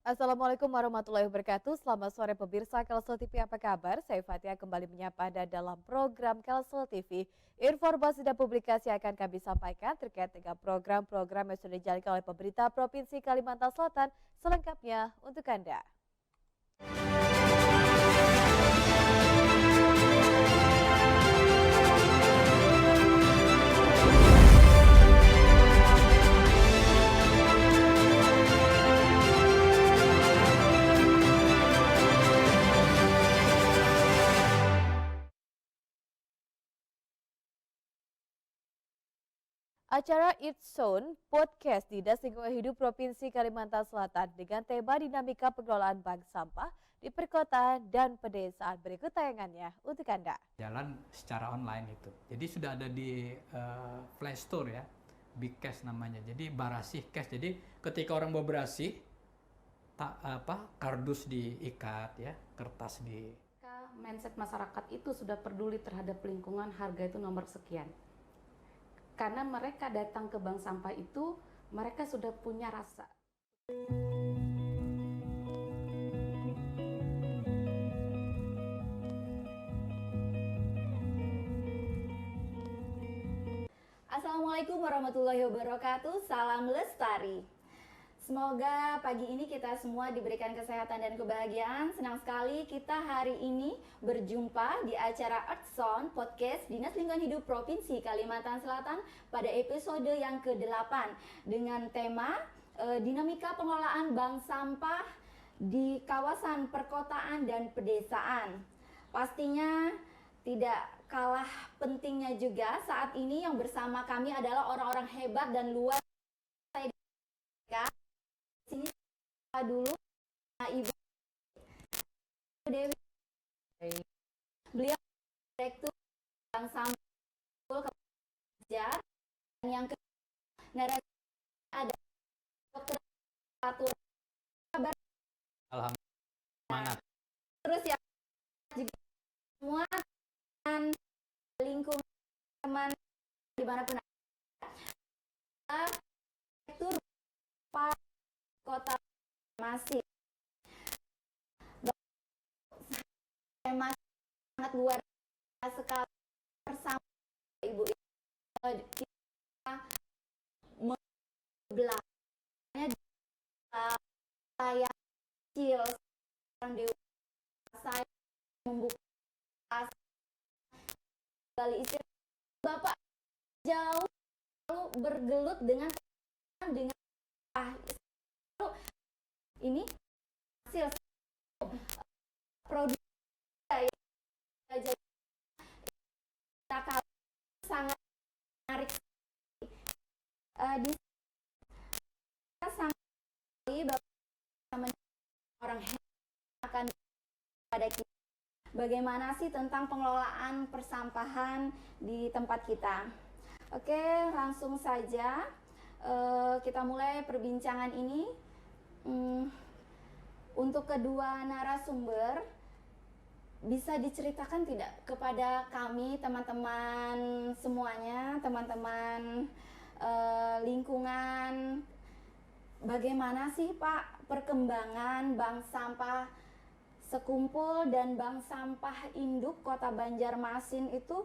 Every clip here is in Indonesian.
Assalamualaikum warahmatullahi wabarakatuh. Selamat sore pemirsa Kalsel TV, apa kabar? Saya Fatia kembali menyapa Anda dalam program Kalsel TV. Informasi dan publikasi akan kami sampaikan terkait dengan program-program yang sudah dijalankan oleh pemerintah Provinsi Kalimantan Selatan selengkapnya untuk Anda. Acara It's Zone Podcast Dinas Lingkungan Hidup Provinsi Kalimantan Selatan dengan tema dinamika pengelolaan bank sampah di perkotaan dan pedesaan. Berikut tayangannya untuk Anda. Jalan secara online itu. Jadi sudah ada di Play Store ya, Big Cash namanya. Jadi Barasih Cash. Jadi ketika orang mau berasih, kardus diikat ya, kertas di. Mindset masyarakat itu sudah peduli terhadap lingkungan, harga itu nomor sekian. Karena mereka datang ke bank sampah itu, mereka sudah punya rasa. Assalamualaikum warahmatullahi wabarakatuh, salam lestari. Semoga pagi ini kita semua diberikan kesehatan dan kebahagiaan. Senang sekali kita hari ini berjumpa di acara Earth Zone Podcast Dinas Lingkungan Hidup Provinsi Kalimantan Selatan pada episode yang ke-8 dengan tema dinamika pengelolaan bank sampah di kawasan perkotaan dan pedesaan. Pastinya tidak kalah pentingnya juga saat ini yang bersama kami adalah orang-orang hebat dan luar biasa. Sini dulu Ibu Dewi. Beliau Direktur Bank Sampah Kejar, dan yang kedua ada Dr. Fatur. Alhamdulillah, semangat. Terus ya juga semua dan lingkungan teman dimanapun ada, Direktur Kota masih sangat luar biasa sekali bersama Ibu kita belakangnya saya kecil sekarang dewasa membuka kembali istirahat. Bapak jauh lalu bergelut dengan ini hasil produk kita sangat menarik di kita sangat Bapak orang akan pada kita bagaimana sih tentang pengelolaan persampahan di tempat kita. Oke, langsung saja kita mulai perbincangan ini. Untuk kedua narasumber, bisa diceritakan tidak kepada kami teman-teman semuanya, teman-teman lingkungan, bagaimana sih Pak perkembangan bank sampah Sekumpul dan bank sampah induk Kota Banjarmasin itu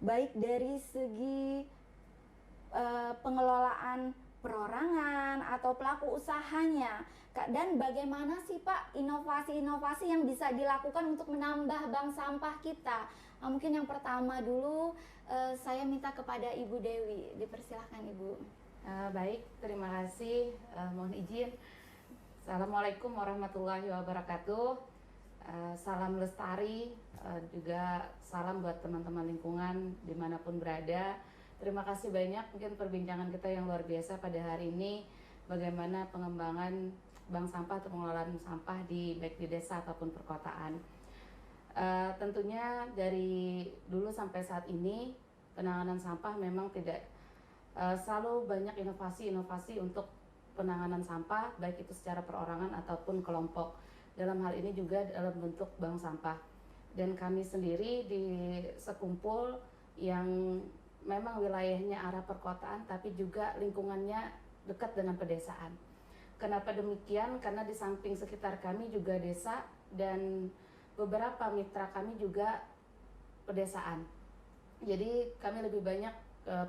baik dari segi pengelolaan perorangan atau pelaku usahanya, dan bagaimana sih Pak inovasi-inovasi yang bisa dilakukan untuk menambah bank sampah kita. Mungkin yang pertama dulu saya minta kepada Ibu Dewi, dipersilahkan Ibu. Baik, terima kasih. Mohon izin. Assalamualaikum warahmatullahi wabarakatuh. Salam lestari, juga salam buat teman-teman lingkungan dimanapun berada. Terima kasih banyak, mungkin perbincangan kita yang luar biasa pada hari ini, bagaimana pengembangan bank sampah atau pengelolaan sampah baik di desa ataupun perkotaan. Tentunya dari dulu sampai saat ini penanganan sampah memang tidak selalu banyak inovasi-inovasi untuk penanganan sampah, baik itu secara perorangan ataupun kelompok. Dalam hal ini juga dalam bentuk bank sampah. Dan kami sendiri di Sekumpul yang memang wilayahnya arah perkotaan tapi juga lingkungannya dekat dengan pedesaan. Kenapa demikian? Karena di samping sekitar kami juga desa dan beberapa mitra kami juga pedesaan. Jadi kami lebih banyak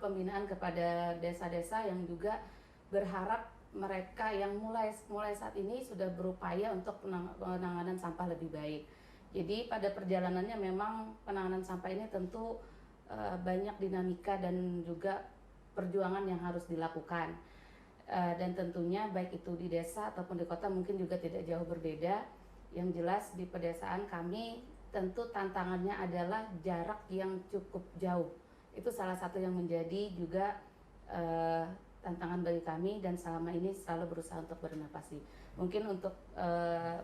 pembinaan kepada desa-desa yang juga berharap mereka yang mulai saat ini sudah berupaya untuk penanganan sampah lebih baik. Jadi pada perjalanannya memang penanganan sampah ini tentu banyak dinamika dan juga perjuangan yang harus dilakukan. Dan tentunya baik itu di desa ataupun di kota mungkin juga tidak jauh berbeda. Yang jelas di pedesaan kami tentu tantangannya adalah jarak yang cukup jauh. Itu salah satu yang menjadi juga tantangan bagi kami dan selama ini selalu berusaha untuk berinovasi. Mungkin untuk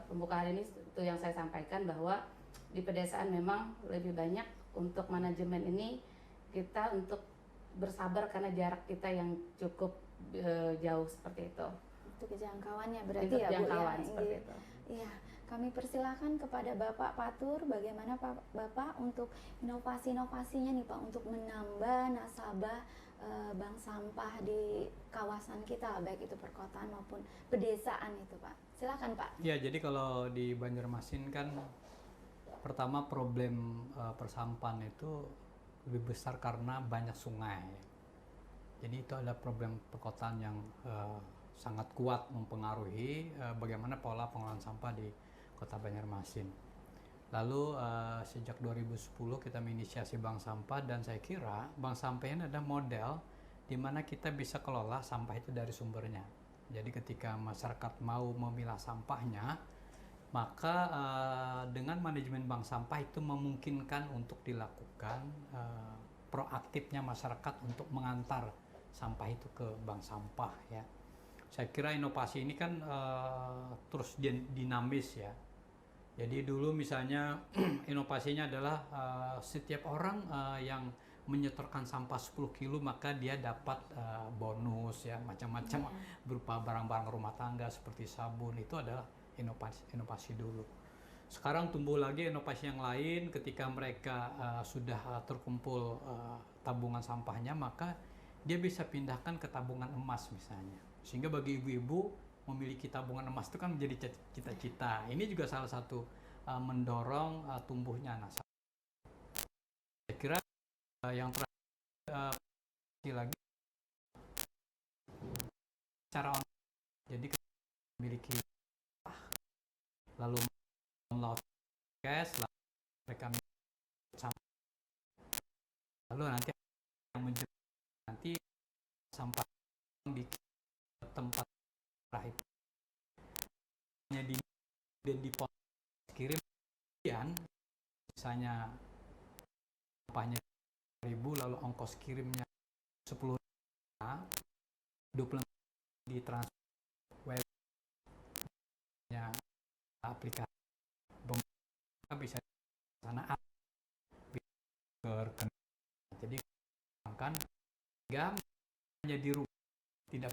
pembukaan ini itu yang saya sampaikan bahwa di pedesaan memang lebih banyak untuk manajemen ini kita untuk bersabar karena jarak kita yang cukup jauh seperti itu. Untuk kejangkauannya berarti Untuk ya Bu jangkauan ya. seperti itu. Iya, kami persilahkan kepada Bapak Patur bagaimana Bapak untuk inovasi-inovasinya nih Pak untuk menambah nasabah bank sampah di kawasan kita baik itu perkotaan maupun pedesaan itu Pak. Silakan Pak. Ya, jadi kalau di Banjarmasin kan pertama problem persampahan itu lebih besar karena banyak sungai. Jadi itu ada problem perkotaan yang sangat kuat mempengaruhi bagaimana pola pengelolaan sampah di Kota Banjarmasin. Lalu sejak 2010 kita menginisiasi bank sampah dan saya kira bank sampah ini adalah model di mana kita bisa kelola sampah itu dari sumbernya. Jadi ketika masyarakat mau memilah sampahnya, maka dengan manajemen bank sampah itu memungkinkan untuk dilakukan proaktifnya masyarakat untuk mengantar sampah itu ke bank sampah ya. Saya kira inovasi ini kan terus dinamis ya. Jadi dulu misalnya inovasinya adalah setiap orang yang menyetorkan sampah 10 kilo maka dia dapat bonus ya macam-macam berupa barang-barang rumah tangga seperti sabun. Itu adalah inovasi dulu. Sekarang tumbuh lagi inovasi yang lain ketika mereka sudah terkumpul tabungan sampahnya maka dia bisa pindahkan ke tabungan emas misalnya. Sehingga bagi ibu-ibu memiliki tabungan emas itu kan menjadi cita-cita. Ini juga salah satu mendorong tumbuhnya nasabah. Saya kira yang terakhir lagi cara online. Jadi memiliki lalu download cash, lalu mereka sampah, lalu nanti yang menjadi nanti sampah di tempat itu dan kirim kemudian misalnya sampahnya 1.000 lalu ongkos kirimnya 10.000 20 di transfer webnya aplikasi bisa sana jadi kan nggak menjadi rumah tidak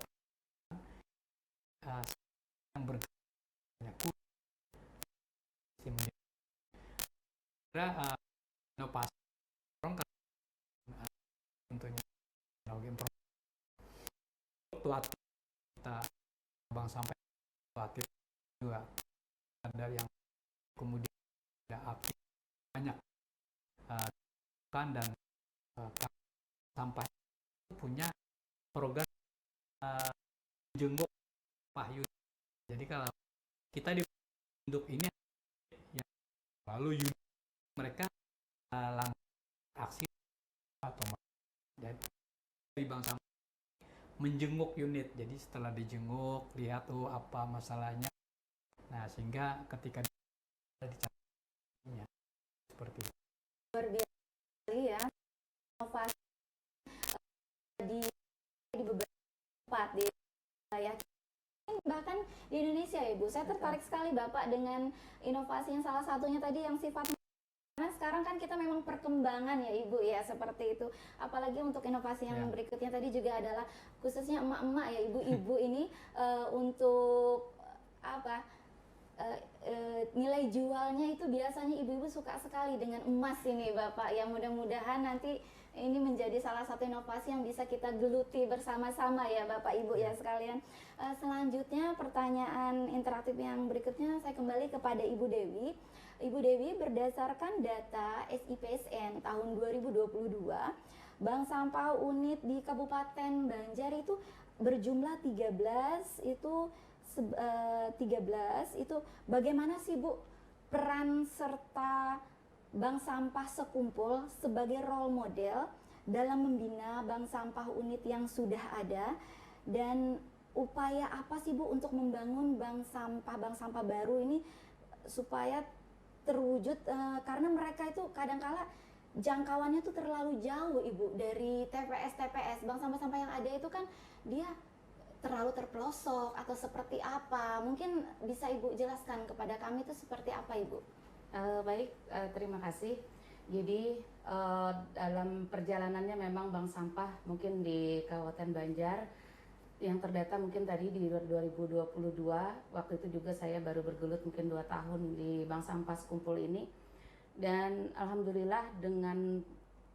yang berguna kira inovasi orang tentunya teknologi informasi kita bank sampai aktif juga ada yang kemudian ada aktif banyak kan dan sampah punya program jenggot pahyu. Jadi kalau kita di untuk ini ya, lalu mereka langsung aksi atau jadi di bank sampah menjenguk unit. Jadi setelah dijenguk lihat apa masalahnya. Nah sehingga ketika dicarinya seperti itu. Luar biasa ya inovasi di beberapa tempat di wilayah bahkan di Indonesia ya Bu. Saya tertarik sekali Bapak dengan inovasi yang salah satunya tadi yang sifatnya karena sekarang kan kita memang perkembangan ya Ibu ya seperti itu. Apalagi untuk inovasi yang berikutnya tadi juga adalah khususnya emak-emak ya ibu-ibu ini untuk apa nilai jualnya itu biasanya ibu-ibu suka sekali dengan emas ini Bapak, yang mudah-mudahan nanti ini menjadi salah satu inovasi yang bisa kita geluti bersama-sama ya Bapak Ibu ya sekalian. Selanjutnya pertanyaan interaktif yang berikutnya saya kembali kepada Ibu Dewi. Ibu Dewi, berdasarkan data SIPSN tahun 2022, bank sampah unit di Kabupaten Banjar itu berjumlah 13 itu bagaimana sih Bu peran serta bank sampah sekumpul sebagai role model dalam membina bank sampah unit yang sudah ada, dan upaya apa sih Bu untuk membangun bank sampah baru ini supaya terwujud, karena mereka itu kadangkala jangkauannya tuh terlalu jauh Ibu dari TPS bank sampah-sampah yang ada itu kan dia terlalu terpelosok atau seperti apa? Mungkin bisa Ibu jelaskan kepada kami itu seperti apa Ibu? Baik, terima kasih. Jadi dalam perjalanannya memang bank sampah mungkin di Kabupaten Banjar yang terdata mungkin tadi di 2022, waktu itu juga saya baru bergelut mungkin 2 tahun di bank sampah sekumpul ini. Dan alhamdulillah dengan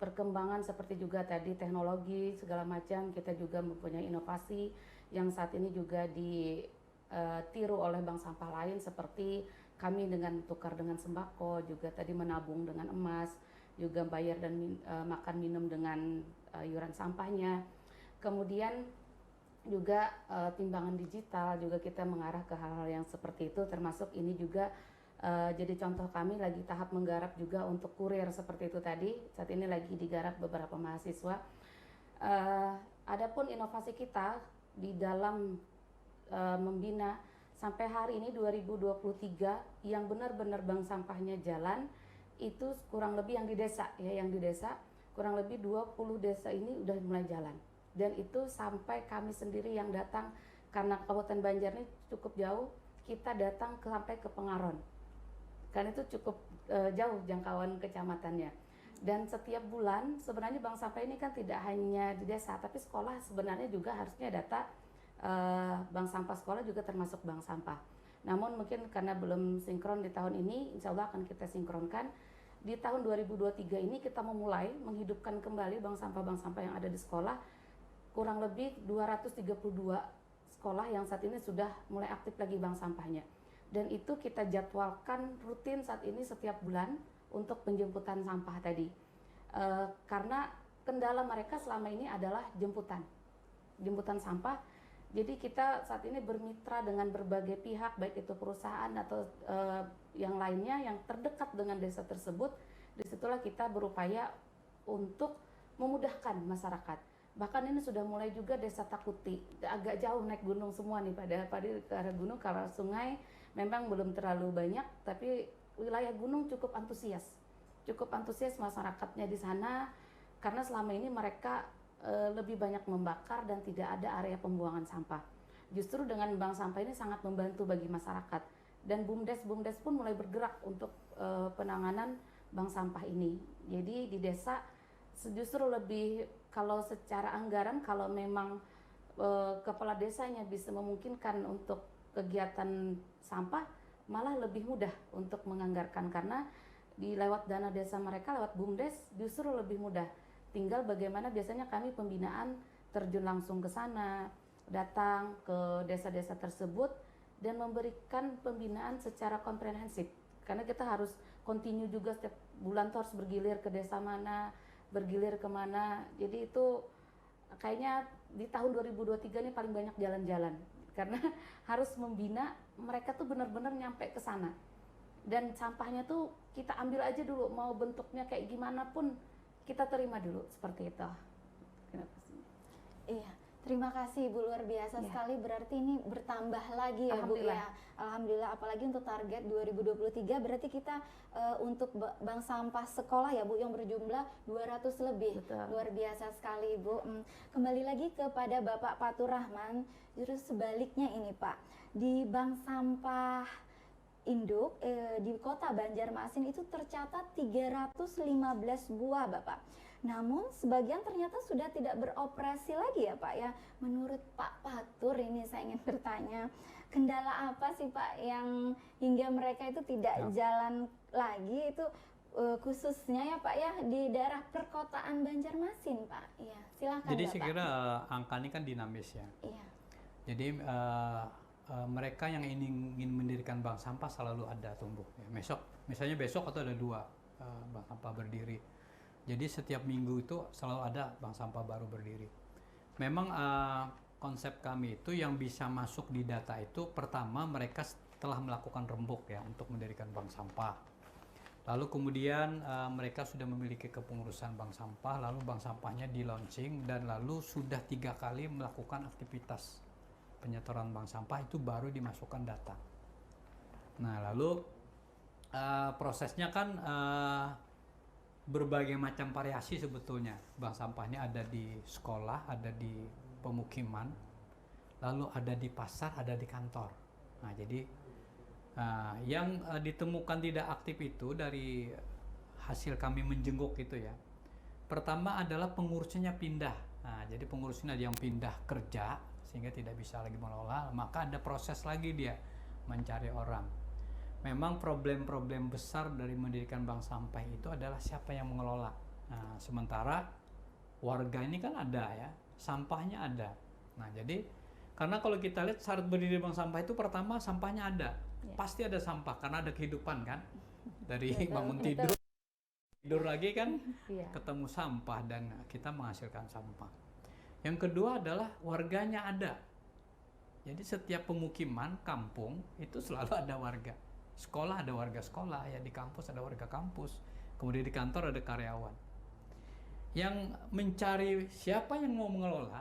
perkembangan seperti juga tadi teknologi segala macam, kita juga mempunyai inovasi yang saat ini juga ditiru oleh bank sampah lain, seperti kami dengan tukar dengan sembako, juga tadi menabung dengan emas, juga bayar dan makan minum dengan iuran sampahnya. Kemudian juga timbangan digital juga kita mengarah ke hal-hal yang seperti itu, termasuk ini juga jadi contoh kami lagi tahap menggarap juga untuk kurir seperti itu tadi. Saat ini lagi digarap beberapa mahasiswa. Adapun inovasi kita di dalam membina sampai hari ini 2023 yang benar-benar bank sampahnya jalan itu kurang lebih yang di desa ya, yang di desa kurang lebih 20 desa ini udah mulai jalan, dan itu sampai kami sendiri yang datang karena Kabupaten Banjar ini cukup jauh, kita datang sampai ke Pengaron karena itu cukup jauh jangkauan kecamatannya. Dan setiap bulan sebenarnya bank sampah ini kan tidak hanya di desa, tapi sekolah sebenarnya juga harusnya data bank sampah sekolah juga termasuk bank sampah. Namun mungkin karena belum sinkron di tahun ini, insya Allah akan kita sinkronkan. Di tahun 2023 ini kita memulai menghidupkan kembali bank sampah yang ada di sekolah. Kurang lebih 232 sekolah yang saat ini sudah mulai aktif lagi bank sampahnya. Dan itu kita jadwalkan rutin saat ini setiap bulan untuk penjemputan sampah tadi. Karena kendala mereka selama ini adalah jemputan sampah. Jadi kita saat ini bermitra dengan berbagai pihak, baik itu perusahaan atau yang lainnya yang terdekat dengan desa tersebut. Disitulah kita berupaya untuk memudahkan masyarakat. Bahkan ini sudah mulai juga desa Takuti, agak jauh naik gunung semua nih, pada ke arah gunung. Kalau sungai memang belum terlalu banyak, tapi wilayah gunung cukup antusias masyarakatnya di sana, karena selama ini mereka lebih banyak membakar dan tidak ada area pembuangan sampah. Justru dengan bank sampah ini sangat membantu bagi masyarakat, dan BUMDes pun mulai bergerak untuk penanganan bank sampah ini. Jadi di desa justru lebih, kalau secara anggaran, kalau memang kepala desanya bisa memungkinkan untuk kegiatan sampah, malah lebih mudah untuk menganggarkan, karena lewat dana desa mereka, lewat BUMDes justru lebih mudah. Tinggal bagaimana biasanya kami pembinaan terjun langsung ke sana, datang ke desa-desa tersebut dan memberikan pembinaan secara komprehensif. Karena kita harus continue juga setiap bulan tuh harus bergilir ke desa mana, bergilir kemana. Jadi itu kayaknya di tahun 2023 ini paling banyak jalan-jalan. Karena harus membina mereka tuh benar-benar nyampe ke sana. Dan sampahnya tuh kita ambil aja dulu, mau bentuknya kayak gimana pun kita terima dulu, seperti itu. Iya, terima kasih Ibu, luar biasa sekali. Berarti ini bertambah lagi ya Bu ya. Alhamdulillah, apalagi untuk target 2023 berarti kita untuk bank sampah sekolah ya Bu yang berjumlah 200 lebih. Betul. Luar biasa sekali Bu. Kembali lagi kepada Bapak Fatur Rahman, justru sebaliknya ini Pak. Di bank sampah induk di kota Banjarmasin itu tercatat 315 buah Bapak. Namun sebagian ternyata sudah tidak beroperasi lagi ya Pak ya. Menurut Pak Fatur ini saya ingin bertanya, Kendala apa sih Pak yang hingga mereka itu tidak jalan lagi itu khususnya ya Pak ya di daerah perkotaan Banjarmasin Pak? Iya, silakan. Jadi Bapak. saya kira angka ini kan dinamis ya. Iya. Jadi mereka yang ingin mendirikan bank sampah selalu ada tumbuh. Ya, misalnya besok atau ada 2 bank sampah berdiri. Jadi setiap minggu itu selalu ada bank sampah baru berdiri. Memang konsep kami itu yang bisa masuk di data itu pertama mereka telah melakukan rembuk ya untuk mendirikan bank sampah. Lalu kemudian mereka sudah memiliki kepengurusan bank sampah, lalu bank sampahnya di launching dan lalu sudah 3 kali melakukan aktivitas penyetoran bank sampah itu baru dimasukkan data. Nah lalu prosesnya kan berbagai macam variasi sebetulnya. Bank sampahnya ada di sekolah, ada di pemukiman, lalu ada di pasar, ada di kantor. Nah jadi yang ditemukan tidak aktif itu dari hasil kami menjenguk itu ya. Pertama adalah pengurusnya pindah. Nah, jadi pengurusnya ada yang pindah kerja sehingga tidak bisa lagi mengelola, maka ada proses lagi dia mencari orang. Memang problem-problem besar dari mendirikan bank sampah itu adalah siapa yang mengelola. Nah, sementara warga ini kan ada ya, sampahnya ada. Nah, jadi karena kalau kita lihat syarat berdiri bank sampah itu pertama sampahnya ada. Pasti ada sampah karena ada kehidupan kan. Dari bangun tidur lagi kan ketemu sampah dan kita menghasilkan sampah. Yang kedua adalah warganya ada. Jadi setiap pemukiman, kampung itu selalu ada warga. Sekolah ada warga sekolah, ya di kampus ada warga kampus. Kemudian di kantor ada karyawan. Yang mencari siapa yang mau mengelola,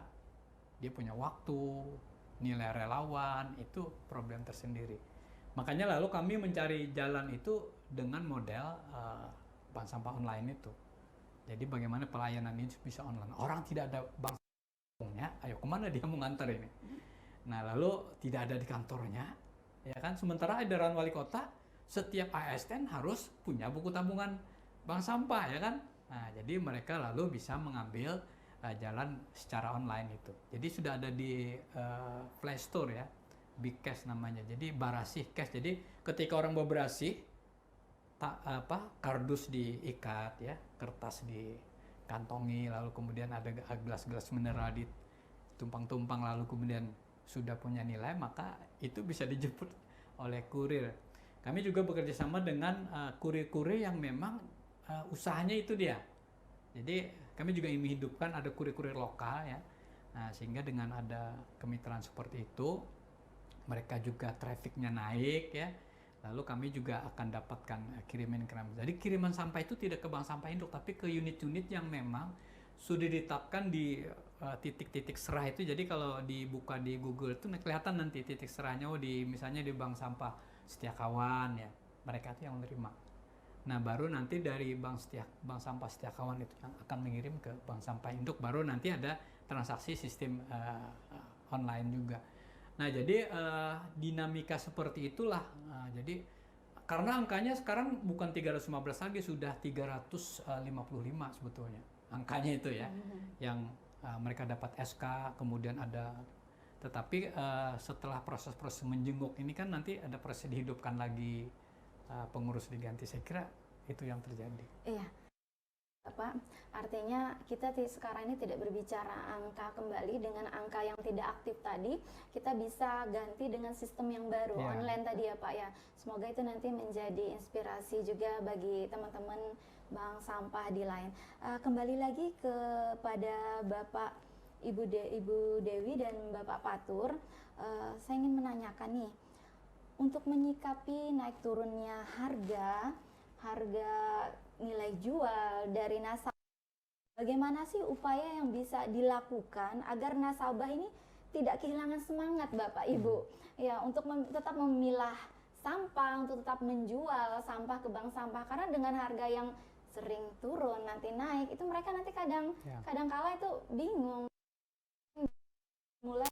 dia punya waktu, nilai relawan, itu problem tersendiri. Makanya lalu kami mencari jalan itu dengan model bank sampah online itu. Jadi bagaimana pelayanan ini bisa online. Orang tidak ada bank sampahnya, ayo kemana dia mau nganter ini? Nah lalu tidak ada di kantornya, ya kan? Sementara edaran wali kota, setiap ASN harus punya buku tabungan bank sampah, ya kan? Nah jadi mereka lalu bisa mengambil jalan secara online itu. Jadi sudah ada di Play Store ya. Big Cash namanya, jadi Barasih Cash. Jadi ketika orang mau berasih, kardus diikat ya, kertas dikantongi, lalu kemudian ada gelas-gelas mineral ditumpang-tumpang, lalu kemudian sudah punya nilai, maka itu bisa dijemput oleh kurir. Kami juga bekerja sama dengan kurir-kurir yang memang usahanya itu dia. Jadi kami juga ingin menghidupkan ada kurir-kurir lokal ya. Nah, sehingga dengan ada kemitraan seperti itu, mereka juga trafficnya naik ya, lalu kami juga akan dapatkan kiriman. Jadi kiriman sampah itu tidak ke bank sampah induk, tapi ke unit-unit yang memang sudah ditetapkan di titik-titik serah itu. Jadi kalau dibuka di Google itu kelihatan nanti titik serahnya, misalnya di bank sampah Setiakawan ya, mereka itu yang menerima. Nah baru nanti dari bank sampah Setiakawan itu yang akan mengirim ke bank sampah induk, baru nanti ada transaksi sistem online juga. Nah jadi dinamika seperti itulah. Jadi karena angkanya sekarang bukan 315 lagi, sudah 355 sebetulnya angkanya itu ya, yang mereka dapat SK, kemudian ada, tetapi setelah proses-proses menjenguk ini kan nanti ada proses dihidupkan lagi, pengurus diganti. Saya kira itu yang terjadi. Iya. Pak, artinya kita sekarang ini tidak berbicara angka kembali dengan angka yang tidak aktif tadi, kita bisa ganti dengan sistem yang baru, online tadi ya Pak ya. Semoga itu nanti menjadi inspirasi juga bagi teman-teman bank sampah di lain. Kembali lagi kepada Bapak Ibu Dewi dan Bapak Patur, saya ingin menanyakan nih, untuk menyikapi naik turunnya harga nilai jual dari nasabah, bagaimana sih upaya yang bisa dilakukan agar nasabah ini tidak kehilangan semangat Bapak Ibu ya untuk tetap memilah sampah, untuk tetap menjual sampah ke bank sampah, karena dengan harga yang sering turun nanti naik itu mereka nanti kadang kala itu bingung mulai.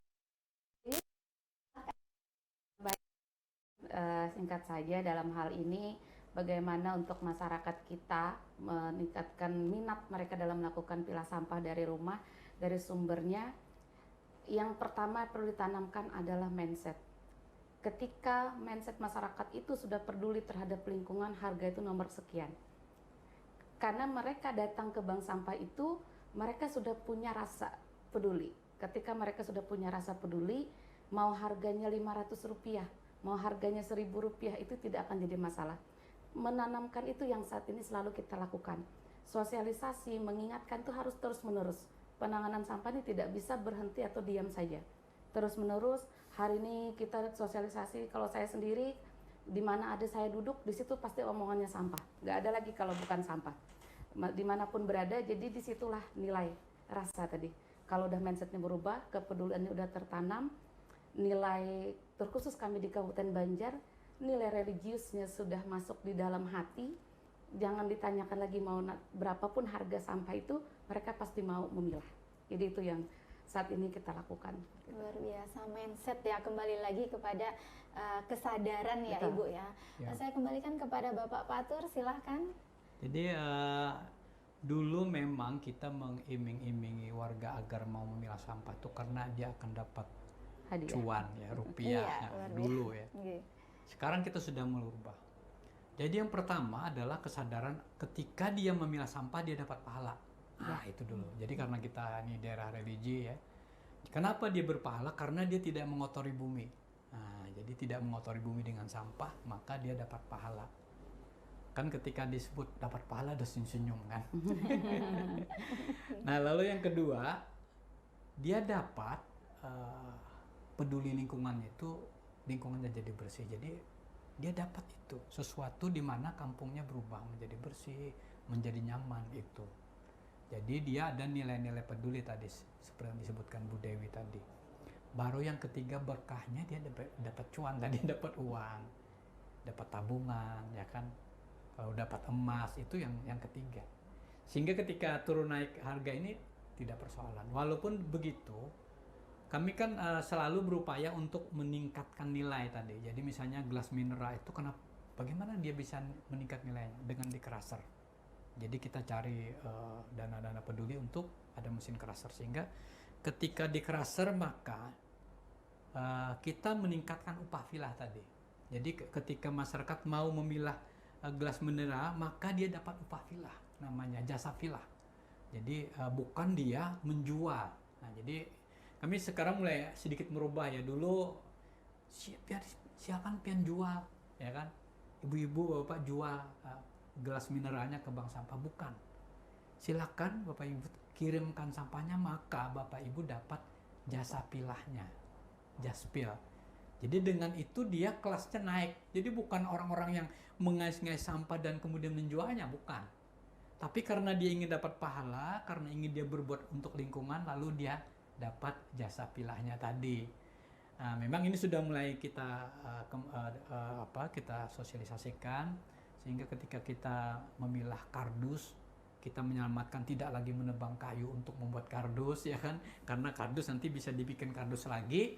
Singkat saja dalam hal ini, bagaimana untuk masyarakat kita meningkatkan minat mereka dalam melakukan pilah sampah dari rumah, dari sumbernya. Yang pertama perlu ditanamkan adalah mindset. ketika mindset masyarakat itu sudah peduli terhadap lingkungan, harga itu nomor sekian. Karena mereka datang ke bank sampah itu, mereka sudah punya rasa peduli. Ketika mereka sudah punya rasa peduli, mau harganya Rp500, mau harganya Rp1.000, itu tidak akan jadi masalah. Menanamkan itu yang saat ini selalu kita lakukan. Sosialisasi, mengingatkan itu harus terus-menerus. Penanganan sampah ini tidak bisa berhenti atau diam saja. Terus-menerus, hari ini kita sosialisasi, kalau saya sendiri, di mana ada saya duduk, di situ pasti omongannya sampah. Nggak ada lagi kalau bukan sampah. Dimanapun berada, jadi disitulah nilai rasa tadi. Kalau udah mindsetnya berubah, kepeduliannya udah tertanam, nilai terkhusus kami di Kabupaten Banjar, nilai religiusnya sudah masuk di dalam hati. Jangan ditanyakan lagi mau berapapun harga sampah itu, mereka pasti mau memilah. Jadi itu yang saat ini kita lakukan. Luar biasa, mindset ya, kembali lagi kepada kesadaran ya. Betul. Ibu ya. Saya kembalikan kepada Bapak Patur, silahkan. Jadi dulu memang kita mengiming-imingi warga agar mau memilah sampah itu karena dia akan dapat Hadiah. cuan ya, rupiah. Iya, Nah, luar biasa. dulu ya. Oke. Sekarang kita sudah merubah. Jadi yang pertama adalah kesadaran ketika dia memilah sampah dia dapat pahala. Nah, itu dulu. Jadi karena kita ini daerah religi ya. Kenapa dia berpahala? Karena dia tidak mengotori bumi. Nah, jadi tidak mengotori bumi dengan sampah, maka dia dapat pahala. Kan ketika disebut dapat pahala ada senyum kan. Nah, lalu yang kedua, dia dapat peduli lingkungannya itu, lingkungannya jadi bersih. Jadi dia dapat itu sesuatu di mana kampungnya berubah menjadi bersih, menjadi nyaman itu. Jadi dia ada nilai-nilai peduli tadi seperti yang disebutkan Bu Dewi tadi. Baru yang ketiga berkahnya dia dapat cuan tadi, dapat uang, dapat tabungan ya kan. Kalau dapat emas itu yang ketiga. Sehingga ketika turun naik harga ini tidak persoalan. Walaupun begitu, kami kan selalu berupaya untuk meningkatkan nilai tadi. Jadi misalnya gelas mineral itu bagaimana dia bisa meningkat nilainya? Dengan di crusher. Jadi kita cari dana-dana peduli untuk ada mesin crusher, sehingga ketika di crusher maka kita meningkatkan upah filah tadi. Jadi ketika masyarakat mau memilah gelas mineral, maka dia dapat upah filah, namanya jasa filah. Jadi bukan dia menjual. Nah, jadi kami sekarang mulai sedikit merubah ya. Dulu silakan pian jual, ya kan? Ibu-ibu, bapak jual gelas mineralnya ke bank sampah, bukan. Silakan bapak ibu kirimkan sampahnya, maka bapak ibu dapat jasa pilahnya, jaspil. Jadi dengan itu dia kelasnya naik. Jadi bukan orang-orang yang mengais-ngais sampah dan kemudian menjualnya, bukan. Tapi karena dia ingin dapat pahala, karena ingin dia berbuat untuk lingkungan, lalu dia dapat jasa pilahnya tadi. Nah, memang ini sudah mulai kita kita sosialisasikan, sehingga ketika kita memilah kardus, kita menyelamatkan, tidak lagi menebang kayu untuk membuat kardus ya kan, karena kardus nanti bisa dibikin kardus lagi.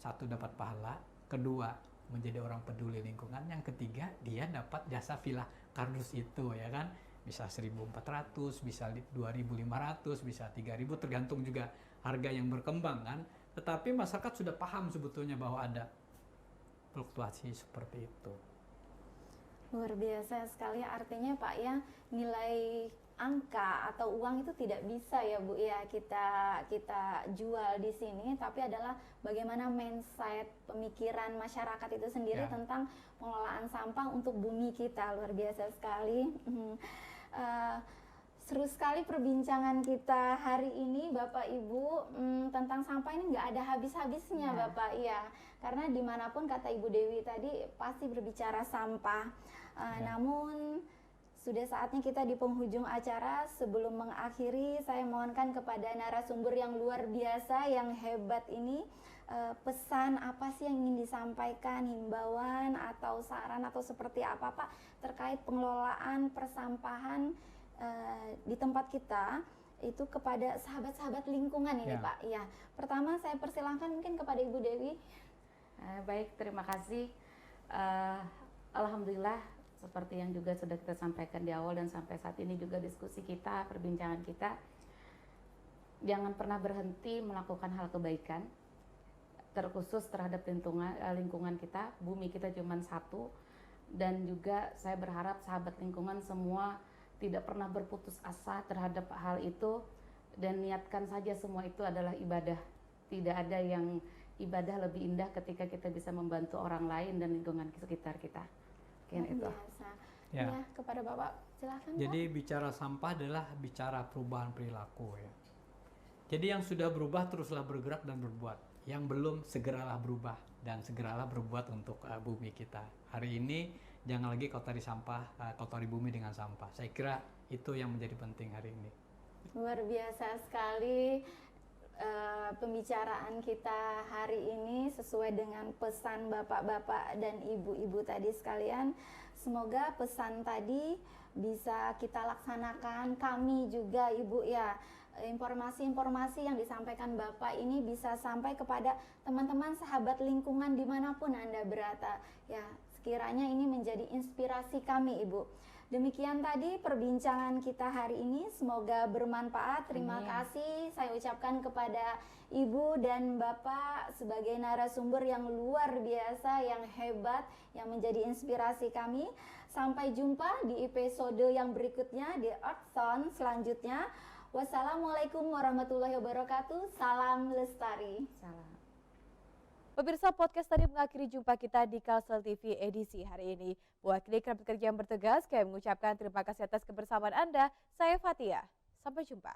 Satu, dapat pahala, kedua menjadi orang peduli lingkungan, yang ketiga dia dapat jasa pilah kardus itu ya kan, bisa 1.400, bisa 2.500, bisa 3.000, tergantung juga harga yang berkembang kan. Tetapi masyarakat sudah paham sebetulnya bahwa ada fluktuasi seperti itu. Luar biasa sekali, artinya Pak ya, nilai angka atau uang itu tidak bisa ya Bu ya kita jual di sini, tapi adalah bagaimana mindset pemikiran masyarakat itu sendiri tentang pengelolaan sampah untuk bumi kita. Luar biasa sekali. Seru sekali perbincangan kita hari ini Bapak Ibu, tentang sampah ini nggak ada habis-habisnya Bapak ya, karena dimanapun kata Ibu Dewi tadi pasti berbicara sampah. Namun sudah saatnya kita di penghujung acara. Sebelum mengakhiri, saya mohonkan kepada narasumber yang luar biasa, yang hebat ini, pesan apa sih yang ingin disampaikan, himbauan atau saran atau seperti apa Pak terkait pengelolaan persampahan di tempat kita itu kepada sahabat-sahabat lingkungan ini Pak. Ya, pertama saya persilahkan mungkin kepada Ibu Dewi. Baik, terima kasih. Alhamdulillah, seperti yang juga sudah kita sampaikan di awal dan sampai saat ini juga diskusi kita, perbincangan kita, jangan pernah berhenti melakukan hal kebaikan. terkhusus terhadap lingkungan kita. Bumi kita cuma satu, dan juga saya berharap sahabat lingkungan semua tidak pernah berputus asa terhadap hal itu, dan niatkan saja semua itu adalah ibadah. Tidak ada yang ibadah lebih indah ketika kita bisa membantu orang lain dan lingkungan sekitar kita. Itu. Biasa. Ya. Ya, kepada Bapak silakan. Jadi bicara sampah adalah bicara perubahan perilaku ya. Jadi yang sudah berubah teruslah bergerak dan berbuat. Yang belum segeralah berubah dan segeralah berbuat untuk bumi kita. Hari ini jangan lagi kotori bumi dengan sampah. Saya kira itu yang menjadi penting hari ini. Luar biasa sekali pembicaraan kita hari ini sesuai dengan pesan bapak-bapak dan ibu-ibu tadi sekalian. Semoga pesan tadi bisa kita laksanakan, kami juga Ibu ya. Informasi-informasi yang disampaikan Bapak ini bisa sampai kepada teman-teman sahabat lingkungan dimanapun Anda berada. Ya, sekiranya ini menjadi inspirasi kami Ibu. Demikian tadi perbincangan kita hari ini, semoga bermanfaat. Terima kasih saya ucapkan kepada Ibu dan Bapak sebagai narasumber yang luar biasa, yang hebat, yang menjadi inspirasi kami. Sampai jumpa di episode yang berikutnya di Earth Sound selanjutnya. Wassalamualaikum warahmatullahi wabarakatuh. Salam lestari. Salam. Pemirsa, podcast tadi mengakhiri jumpa kita di Kalsel TV edisi hari ini. Mewakili kerabat kerja yang bertugas, kami mengucapkan terima kasih atas kebersamaan Anda. Saya Fatia. Sampai jumpa.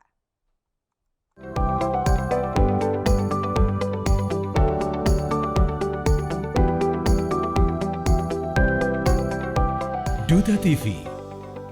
Duta TV